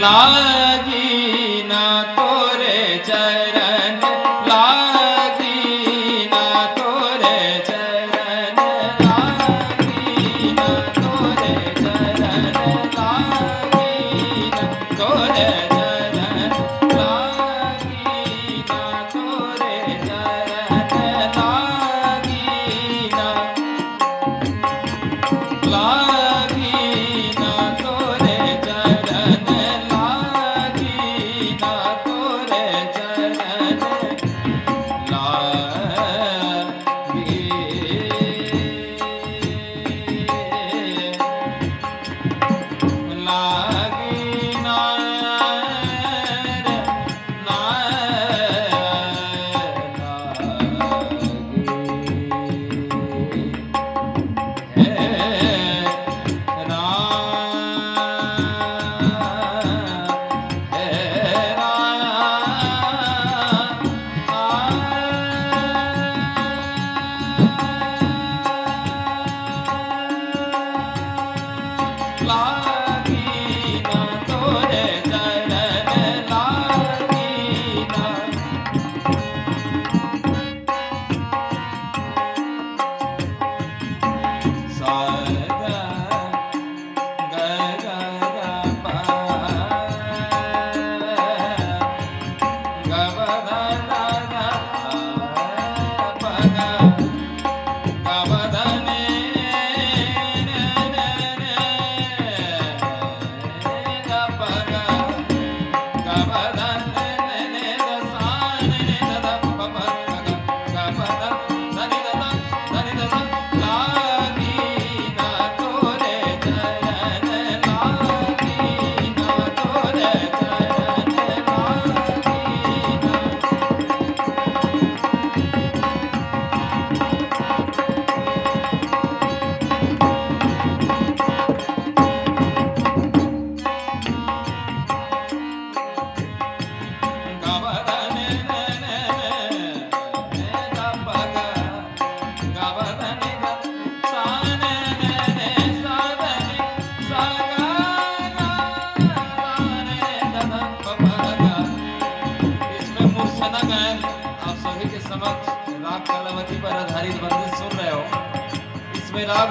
लागी ना तोरे चरण, लागी ना तोरे चरण, लागी ना तोरे चरण, लागी ना तोरे चरण, लागी ना तोरे चरण, लागी ना लागी ना तोरे चरण, लागी ना तोरे चरण, लागी ना रे ना लागी लागी ना तोरे चरण, लागी ना सागा ग ग ग प ग ब ध ध ध प ग ग ब ध ने ने ने ने ग प ग ग ब ध ने ने ने द सा ने ने द ध प प ग ग प ध ध नि द ध ध नि द ध लागी ना तोरे चरण, लागी ना तोरे चरण, लागी ना इसमें मूर्छना गायन आप सभी के समक्ष राग कलावती पर आधारित बंदिश सुन रहे हो। इसमें राग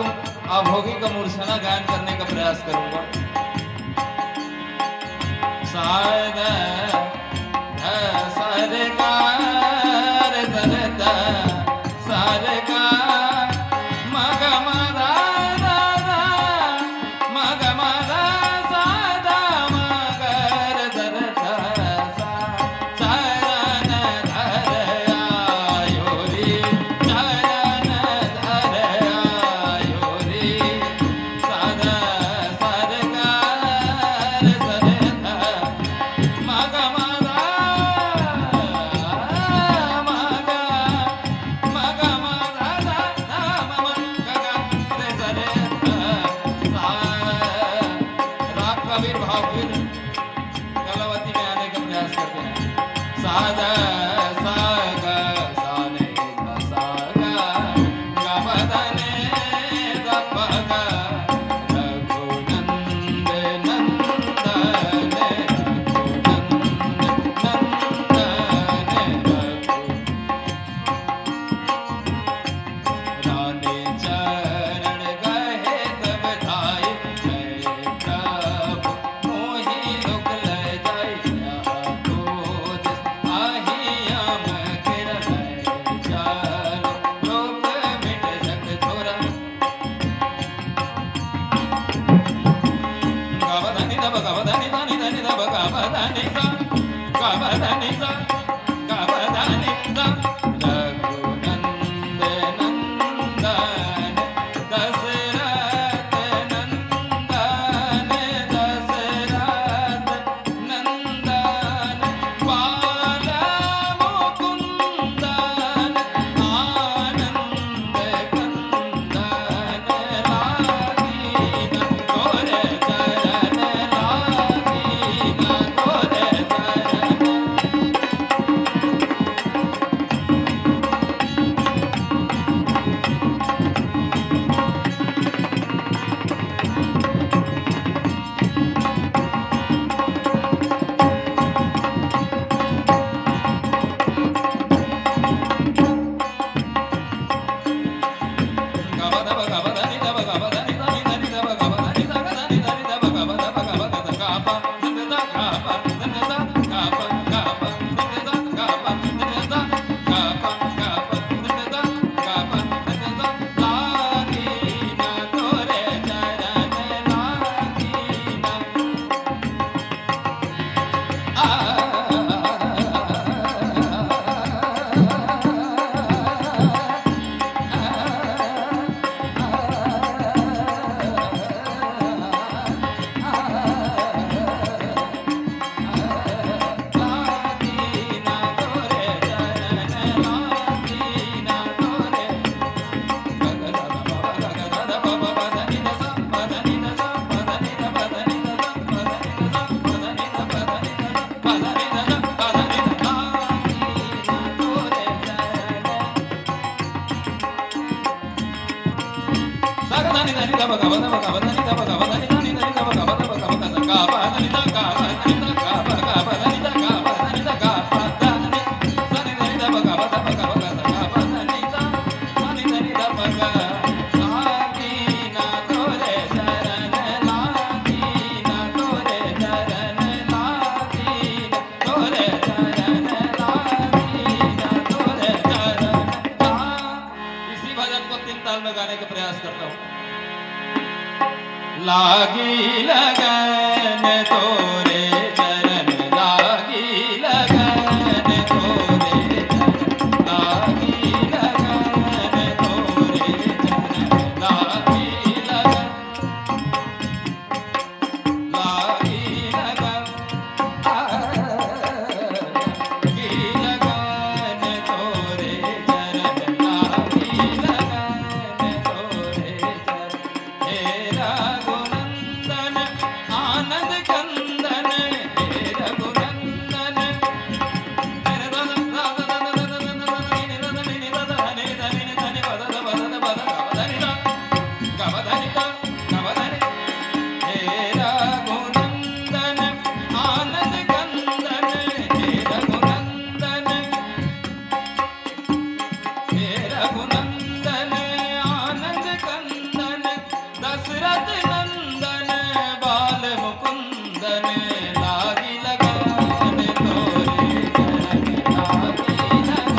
आभोगी का मूर्छना गायन करने का प्रयास करूंगा। साध ध सारे गा रे रे ध सारे गा म ग म ध ध ध म ग म ध सा ध म ग रे ध रे ध सा चरण धर आयो रे, चरण धर आयो रे, साध सारे गा रे रे ध म ग इसी भजन को तीन ताल में गाने का प्रयास करता हूँ। लागी लगन तोरे चरण, लागी लगन तोरे चरण, लागी लगन तोरे चरण, लागी लगन, लागी लगन, लागी लगन तोरे चरण, लागी लगन तोरे चरण, हे रघुनंदन आनंद कंदन, हे रघुनंदन, हे रघुनंदन आनंद कंदन, हे रघुनंदन, हे रघुनंदन आनंद कंदन, दशरथ नंदन बाल मुकुंदन, लागी लगन तोरे चरण, लागी लगन।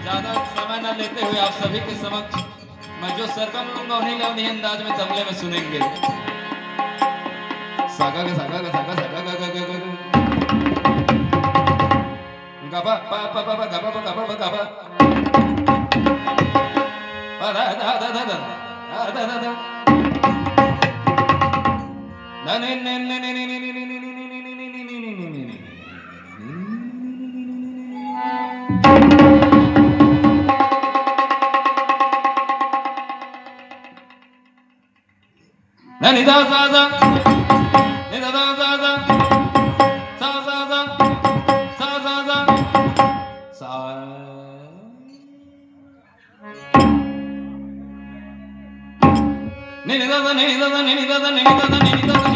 ज्यादा समय न लेते हुए आप सभी के समक्ष मैं जो सरगम लूंगा उन्हीं अंदाज में तबले में सुनेंगे। सागा गा सागा गा सागा सागा गा गा गा गा गबा पा पा पा गबा पा गबा पा गबा पा दा दा दा दा दा दा दा दा ना ने ने ने ने ने ने ने ने ने ने ने ने ने ने na ni da za za ni da da za za za za za za za za sa ni da da ni da da ni da da ni da da ni da da